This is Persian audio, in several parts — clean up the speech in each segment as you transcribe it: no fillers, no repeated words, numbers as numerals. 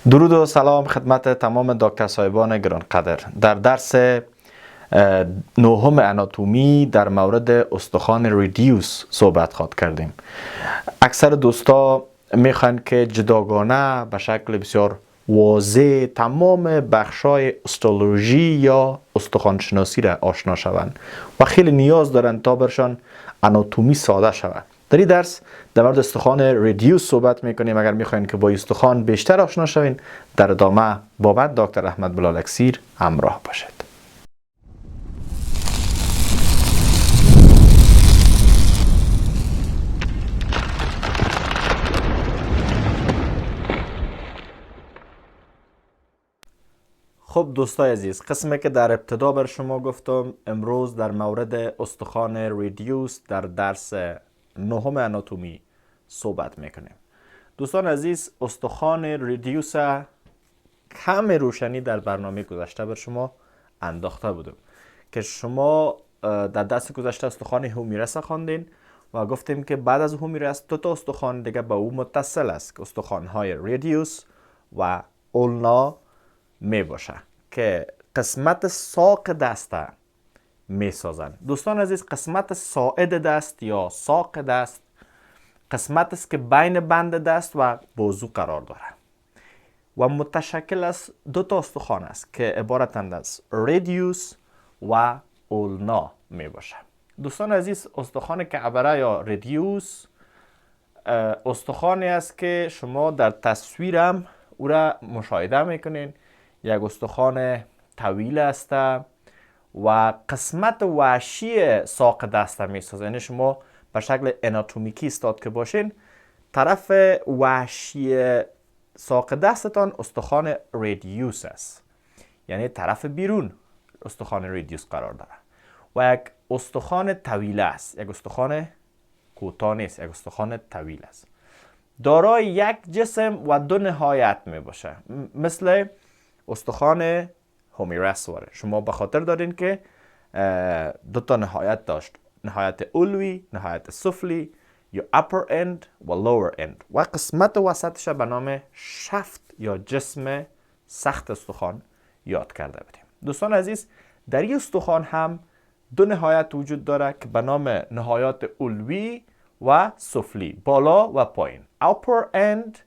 درود و سلام خدمت تمام دکتر صاحبان گرانقدر. در درس نهم اناتومی در مورد استخوان ریدیوس صحبت خواد کردیم. اکثر دوستا میخوان که جداگانه به شکل بسیار واضح تمام بخشای استولوژی یا استخوانشناسی را آشنا شوند و خیلی نیاز دارن تا برشان اناتومی ساده شود. در این درس در مورد استخوان ریدیوس صحبت میکنیم. اگر میخواین که با استخوان بیشتر آشنا شوین، در ادامه با من دکتر احمد بلال اکسیر همراه باشید. خب دوستای عزیز، قسمی که در ابتدا بر شما گفتم، امروز در مورد استخوان ریدیوس در درس نهم اناتومی صحبت میکنیم. دوستان عزیز، استخوان ریدیوس کم روشنی در برنامه گذشته بر شما انداخته بودم که شما در درس گذشته استخوان هومیرس خواندین و گفتیم که بعد از هومیرس دو تا استخوان دیگه به او متصل است که استخوان‌های ریدیوس و اولنا می باشه که قسمت ساق دست می سازن. دوستان عزیز، قسمت ساعد دست یا ساق دست قسمت است که بین بند دست و بازو قرار داره و متشکل از دو تا استخوان است که عبارتند از ریدیوس و اولنا می باشه. دوستان عزیز، استخوان کعبره یا ریدیوس استخوانی است که شما در تصویرم او را مشاهده میکنین. یک استخوان طویل است و قسمت وحشی ساق دست می سازه. یعنی شما به شکل اناتومیکی استاد که باشین، طرف وحشی ساق دستتان استخوان ریدیوس است، یعنی طرف بیرون استخوان ریدیوس قرار داره و یک استخوان طویل است، یک استخوان کوتاه نیست، یک استخوان طویل است، دارای یک جسم و دو نهایت می باشه، مثل استخوان هومیرس واره. شما به خاطر دارین که دو تا نهایت داشت، نهایت علوی، نهایت سفلی یا upper end و lower end و قسمت وسطش به نام شفت یا جسم سخت استخوان یاد کرده بودیم. دوستان عزیز، در این استخوان هم دو نهایت وجود داره که به نام نهایت علوی و سفلی، بالا و پایین، upper end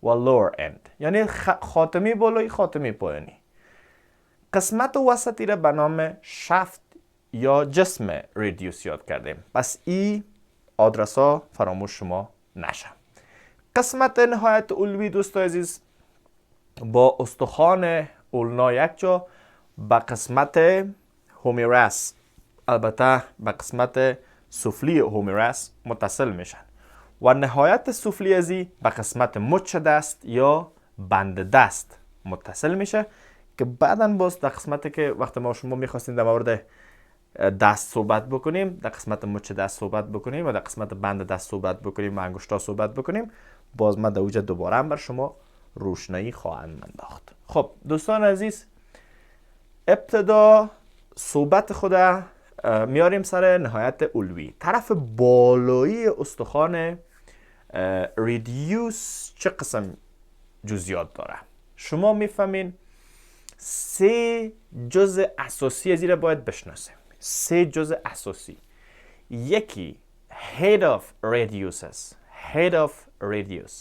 و lower end، یعنی خاتمی بالایی، خاتمی پایینی. قسمت وسطی را به نام شفت یا جسم ریدیوس یاد کردیم. پس این آدرس ها فراموش شما نشه. قسمت نهایت علوی دوستان عزیز با استخوان اولنا یک جا به قسمت هومیرس، البته به قسمت سفلی هومیرس متصل میشن و نهایت سفلی ازی به قسمت مچ دست یا بند دست متصل میشه که بعداً باز در قسمتی که وقتی ما شما میخواستیم در مورد دست صحبت بکنیم، در قسمت مچ دست صحبت بکنیم و در قسمت بند دست صحبت بکنیم و انگشتا صحبت بکنیم، باز ما در اوجه دوباره هم بر شما روشنایی خواهند انداخت. خب دوستان عزیز، ابتدا صحبت خود میاریم سر نهایت علوی. طرف بالایی استخوان ریدیوس چه قسم جزئیات داره؟ شما میفهمین سه جزء اساسی از این باید بشناسیم. سه جزء اساسی. یکی head of radius است. head of radius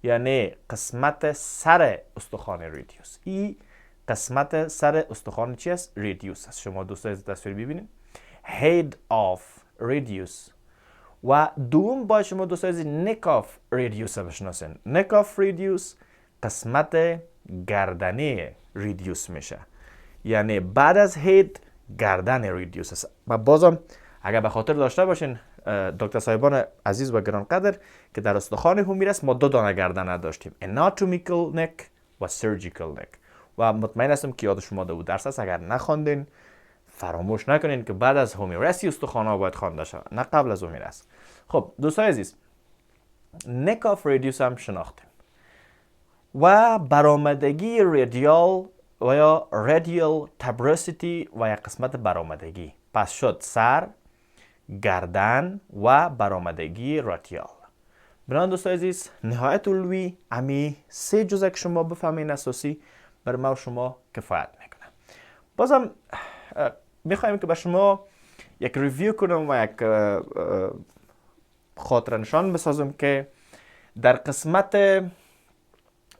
یعنی قسمت سر استخوان ریدیوس. این قسمت سر استخوان چی است؟ ریدیوس است. شما دوستان از تصویر ببینید. head of radius. و دوم باید شما دوستان از neck of radius بشناسین. neck of radius قسمت گردنه ریدیوس میشه، یعنی بعد از هید گردن ریدیوس است. و بازم اگر به خاطر داشته باشین دکتر صاحبان عزیز و گرانقدر که در استخوان هومیرس ما دو دانه گردن داشتیم، anatomical neck و surgical neck و مطمئن هستم که یاد شما ده بود درس است. اگر نخواندین فراموش نکنین که بعد از هومیرس استخوان ها باید خوانده شود، نه قبل از هومیرس. خب دوستان عزیز، neck of radius هم شناختیم و برآمدگی رادیال و یا رادیال تبرسیتی و یک قسمت برآمدگی. پس شد سر، گردن و برآمدگی رادیال. بنابراین دوستای عزیز نهایت علوی امی 3 جزء که شما بفهمین اساسی بر ما و شما کفایت میکنه. بازم میخوایم که به شما یک ریویو کنم و یک خاطر نشان بسازم که در قسمت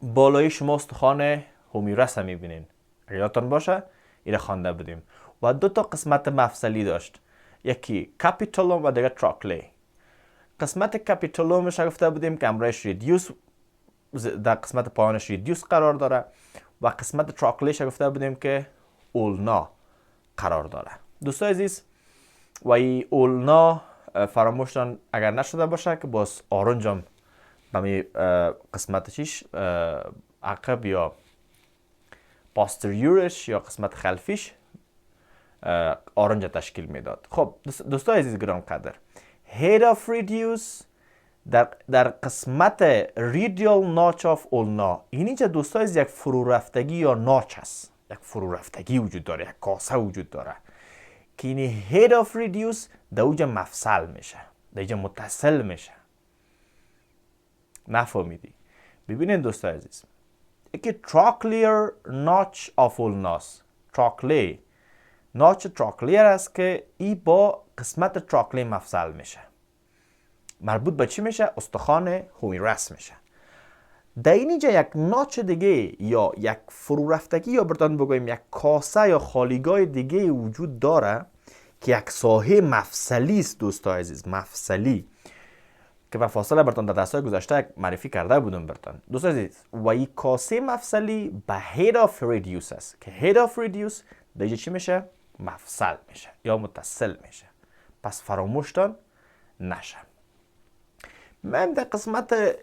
بالای شما استخوان هومیرس هم میبینین. اگر یادتان باشه ایره خوانده بودیم و 2 قسمت مفصلی داشت، یکی کاپیتولوم و دیگه تراکلی. قسمت کاپیتولومش گفته بودیم که امرایش ریدیوس در قسمت پایانش ریدیوس قرار داره و قسمت تراکلیش گفته بودیم که اولنا قرار داره. دوستای عزیز و این اولنا فراموشتان اگر نشده باشه که باز آرنجم به می قسمت چیش عقب یا پاستریورش یا قسمت خلفیش آرنج تشکیل میداد. خب دوستای عزیز گران قدر، head of reduce در قسمت ریدیال ناچ آف اولنا، اینجا دوستای عزیز یک فرو رفتگی یا ناچ است، یک فرو رفتگی وجود داره، یک کاسه وجود داره که این head of reduce در اوجا مفصل میشه، در اوجا متصل میشه. نفهمیدی؟ ببینین دوستای عزیز، یکی تراکلیر ناچ آف اولناس، تراکلی ناچ تراکلیر است که ای با قسمت تراکلی مفصل میشه. مربوط به چی میشه؟ استخوان هومیرس میشه. در اینجا یک ناچ دیگه یا یک فرو رفتگی یا برتان بگویم یک کاسه یا خالیگاه دیگه وجود داره که یک ساحه مفصلی است دوستای عزیز، مفصلی که به فاصله برتان در درس‌های گذشته معرفی کرده بودم برتان. دوستای عزیز و این کاسه مفصلی به head of reduce است که head of reduce دیگه چی میشه؟ مفصل میشه یا متصل میشه. پس فراموشتان نشه. من در قسمت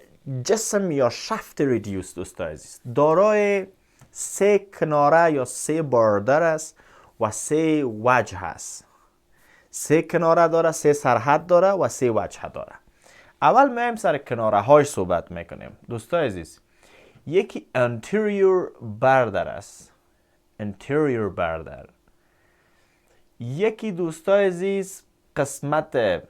جسم یا شفت ریدیوس دوستای عزیز دارای 3 کناره یا 3 باردر است و 3 وجه است. 3 کناره داره، 3 سرحد داره و 3 وجه داره. اول میایم سر کناره های صحبت میکنیم. دوستای عزیز یکی انتریور باردر است، انتریور باردر. یکی دوستای عزیز قسمت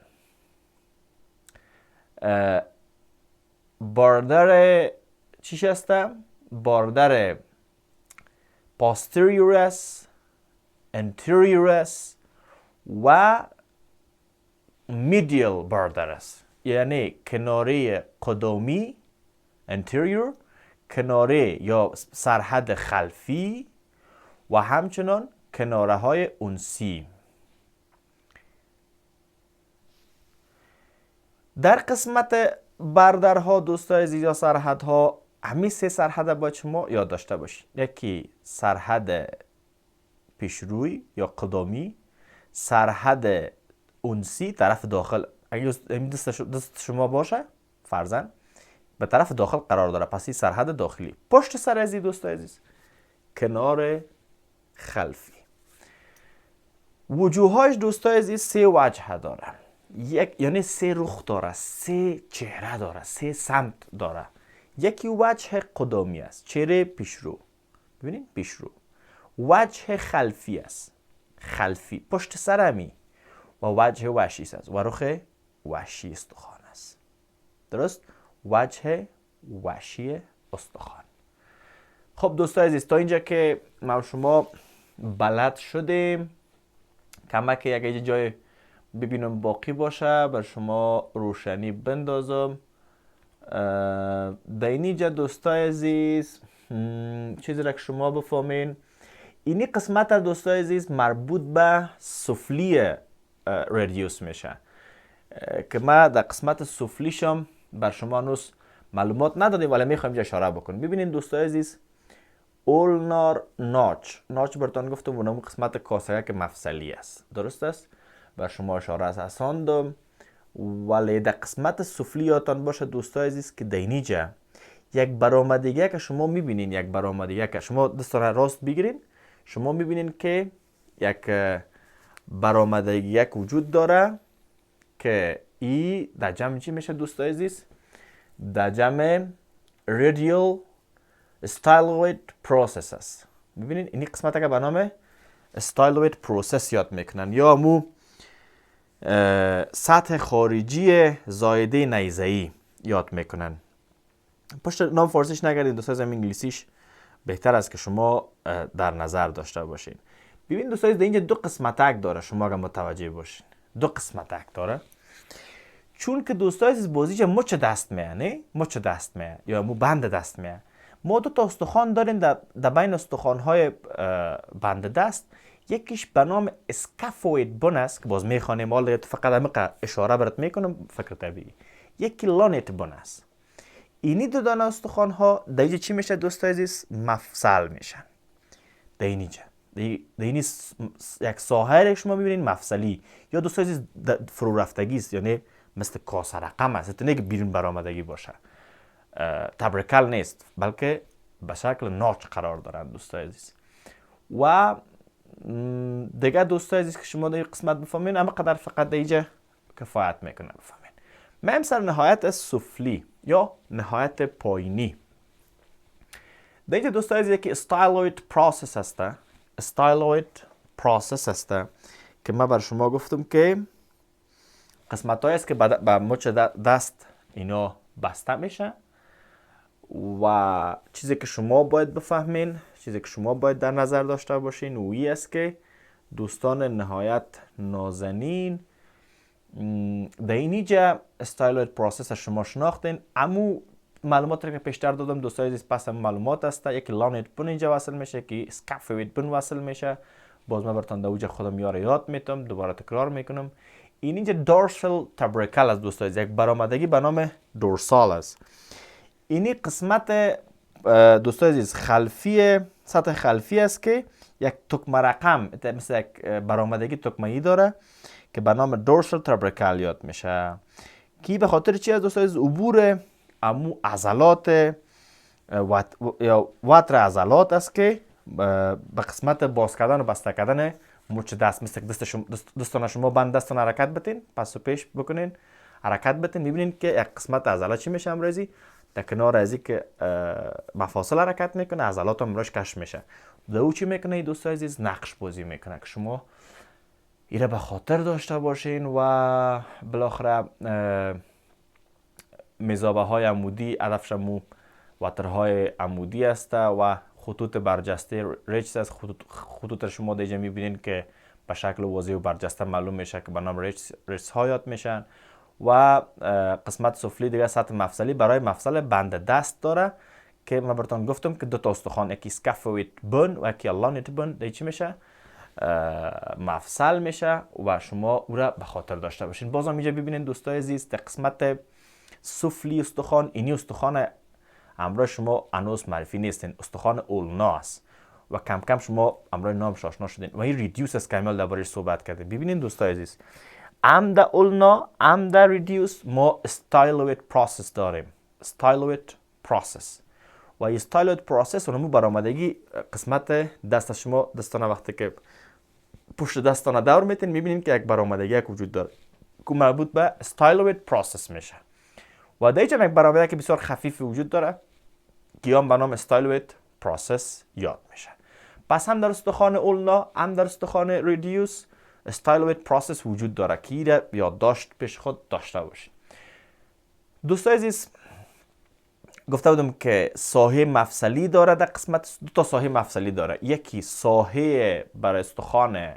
باردر چیش هسته؟ باردر پاستریور است، انتریور است و میدیال باردر است، یعنی کناره قدمی انتریور، کناره یا سرحد خلفی و همچنان کناره های انسی. در قسمت باردرها دوستای عزیز یا سرحدها همین 3 سرحد باید شما یاد داشته باشید. یکی سرحد پیشروی یا قدمی، سرحد انسی طرف داخل، اگه دست شما باشه فرضاً به طرف داخل قرار داره، پس این سرحد داخلی. پشت سر از این دوستای عزیز کنار خلفی. وجوهاش دوستای عزیز 3 وجه داره، یعنی 3 رخ داره، 3 چهره داره، 3 سمت داره. یکی وجه قدمی است، چهره پیشرو، ببینید پیشرو. وجه خلفی است، خلفی پشت سرمی و وجه وحشی است و رخ وحشی استخوان است. درست؟ وجه وحشی استخوان. خب دوستای عزیز تا اینجا که ما شما بلد شدیم، کمک یک جای ببینم باقی باشه بر شما روشنی بندازم. در اینجا دوستای عزیز چیزی را که شما بفهمین، اینی قسمت دوستای عزیز مربوط به سفلی ریدیوس میشه که ما در قسمت سفلیشم بر شما نوز معلومات ندادیم ولی میخوایم اینجا اشاره بکنیم. ببینید دوستای عزیز اولنار ناچ برتان گفتم اونم قسمت کاسه که مفصلی است، درست است؟ بر شما اشاره از آسان دم. ولی در قسمت سفلیاتان باشه دوستای عزیز که دینیجا یک برآمدگی که شما میبینین، یک برآمدگی که شما دستان راست بگیرین، شما میبینین که یک برآمدگی وجود داره که ای در جمع چی میشه دوستای عزیز؟ در جمع radial styloid process است. ببینین این قسمت که به نام styloid process یاد میکنن یا مو سطح خارجی زایده نیزه‌ای. یاد میکنن. پشت نام فارسیش نگردین دوستای عزیز، انگلیسیش بهتر است که شما در نظر داشته باشین. ببین دوستای عزیز، اینجا دو قسمتک داره، شما اگه متوجه باشین دو قسمتک داره. چون که دوستای عزیز بازیش مچ دست میه، نه مچ دست میه یا مو بند دست میه. ما دو تا استخوان داریم در بین استخوان‌های بند دست. یکیش به نام اسکافوید بون است که باز میخوانیم، حالا فقط همین اشاره برات میکنم فکر طبیعی. یکی لانت بون است. اینی دو دانه استخوان ها در اینجا چی میشه دوستای عزیز؟ مفصل میشن. در اینجا اینی یک ساحه شما میبینین مفصلی یا دوستای عزیز فرو رفتگی است، یعنی مثل کاسه رقم است، نه که بیرون برآمدگی باشه. تبرکل نیست بلکه به شکل ناچ قرار دارن دوستای عزیز. و دیگه دوستای عزیز که شما در این قسمت بفهمین، اما قدر فقط در اینجا کفایت میکنه بفهمین. میم سر نهایت سفلی یا نهایت پایینی. در اینجا دوستای عزیز یکی استایلوید پروسس هسته. استایلوید پروسس هسته که من بر شما گفتم که قسمت هایی است که با مچ دست اینا بسته میشه. و چیزی که شما باید بفهمین، چیزی که شما باید در نظر داشته باشین وی است که دوستان نهایت نازنین، در اینجا استایلوید پروسس شما شناختین. امو معلومات رو که پیشتر دادم دوستای عزیز پس معلومات است. یکی لانت بون اینجا وصل میشه، که اسکافوید بون وصل میشه. باز من براتون دوجه خودم یاد میتم، دوباره تکرار میکنم. اینجا دورسال تبرکل از دوستای عزیز، یک برآمدگی به نام دورسال است. اینی قسمت دوستای عزیز خلفی، سطح خلفی است که یک تکمه رقم مثل یک برآمدگی تکمه‌ای داره که به نام دورسال تبرکل یاد میشه. کی به خاطر چی از دوستای عزیز؟ عبور امو عضلات یا وتر عضلات است که به قسمت باز کردن و بسته کردن مچ دست، مثل دستان شما بند دستان حرکت بتین، پس و پیش بکنین حرکت بتین، میبینین که یک قسمت عضلات چی میشه امروزی در کنار ازی که مفاصل حرکت میکنه، عضلات هم روش کش میشه. دو چی میکنه دوستای عزیز؟ نقش بازی میکنه که شما ایره به خاطر داشته باشین. و بالاخره مزابه های عمودی هدفش مو وترهای عمودی است و خطوط برجسته ریجز است. خطوط شما دیجا میبینین که به شکل واضح و برجسته معلوم میشه که به نام ریجز ها یاد میشن. و قسمت سفلی دیگه سطح مفصلی برای مفصل بند دست داره که من براتون گفتم که دو تا استخوان، یکی اسکافوید بون و یکی لانت بون، دیگه چی میشه؟ مفصل میشه و شما او را به خاطر داشته باشین. بازم اینجا ببینین دوستای عزیز در قسمت سفلی استخوان، اینی استخوان همراه شما هنوز معرفی نیستین، استخوان اولنا است و کم کم شما همراه نامش آشنا شدین و این ریدیوس است که کامل دربارش صحبت کردیم. ببینین دوستای عزیز، ام در اولنا ام در ریدیوس ما استایلوید پروسس داریم. استایلوید پروسس و این استایلوید پروسس اونمو برآمدگی قسمت دست شما، دستانه وقتی که پشت دستانه دور میتین میبینین که یک برآمدگی یک وجود داره که مربوط به استایلوید پروسس میشه. و در اینجا یک برآمدگی که بسیار خفیف وجود داره که هم به نام استایلوید پروسس یاد میشه. پس هم در استخوان اولنا هم در استخوان ریدیوس استایلوید پروسس وجود داره که ایره یادداشت پیش خود داشته باشید. دوستای عزیز گفته بودم که ساحه مفصلی داره. در قسمت دو تا ساحه مفصلی داره، یکی ساحه بر استخوان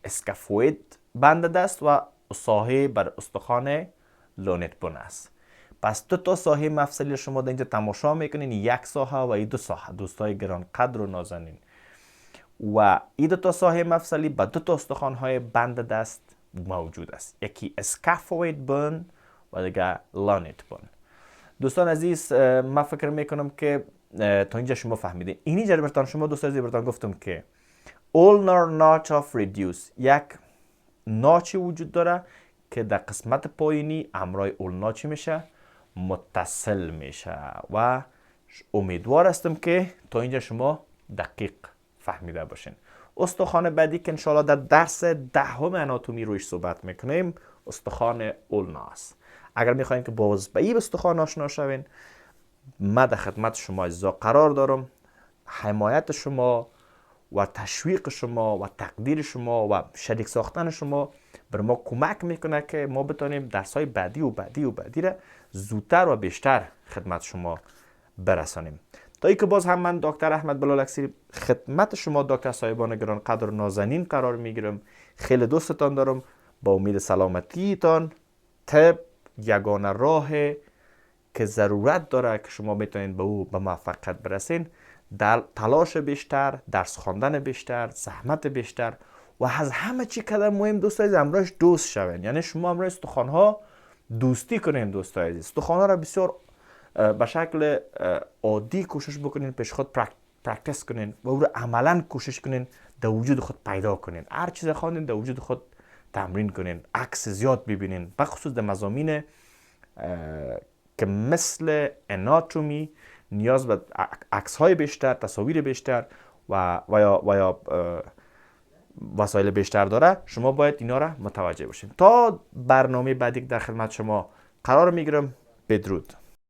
اسکافوید بند دست و ساحه بر استخوان لانت بون است. پس دو تا ساحه مفصلی شما در اینجا تماشا میکنین، یک ساحه و این دو ساحه دوستای گران قدر و نازنین. و این دو تا ساحه مفصلی با دو تا استخوان‌های بند دست موجود است، یکی اسکافوید بون و دیگه لانت بون. دوستان عزیز من فکر میکنم که تا اینجا شما فهمیدین. اینجا براتون شما دوستان عزیز براتون گفتم که ulnar notch of reduce، یک ناچی وجود داره که در قسمت پایینی همراه اولنا چی میشه؟ متصل میشه. و امیدوار هستم که تا اینجا شما دقیق فهمیده باشین. استخوان بعدی که انشاءالله در درس 10 آناتومی رویش صحبت میکنیم استخوان اولنا است. اگر میخواین که باز به این استخوان آشنا شوین، من در خدمت شما عزیزا قرار دارم. حمایت شما و تشویق شما و تقدیر شما و شریک ساختن شما بر ما کمک میکنه که ما بتونیم درس‌های بعدی و بعدی و بعدی را زودتر و بیشتر خدمت شما برسانیم. تا ای که باز هم من دکتر احمد بلالکسی خدمت شما دکتر صاحبان گران قدر نازنین قرار میگیرم. خیلی دوستتان دارم. با امید سلامتیتان. طب یگانه راه که ضرورت داره که شما میتونید به او به موفقیت برسین. در تلاش بیشتر، درس خواندن بیشتر، زحمت بیشتر و از همه چی قدر مهم دوستای عزیز امروز دوست شوین. یعنی شما امروز استخوان‌ها دوستی کنین دوستای عزیز. استخوان‌ها را بسیار به شکل عادی کوشش بکنین، پیش خود پرکتیس کنین و او را عملا کوشش کنین در وجود خود پیدا کنین. هر چیز خواندین در وجود خود تمرین کنین، عکس زیاد ببینین، بخصوص در مضامین که مثل اناتومی نیاز به عکس های بیشتر، تصاویر بیشتر و یا وسایل بیشتر داره. شما باید اینا را متوجه باشین. تا برنامه بعدی در خدمت شما قرار میگیرم. بدرود.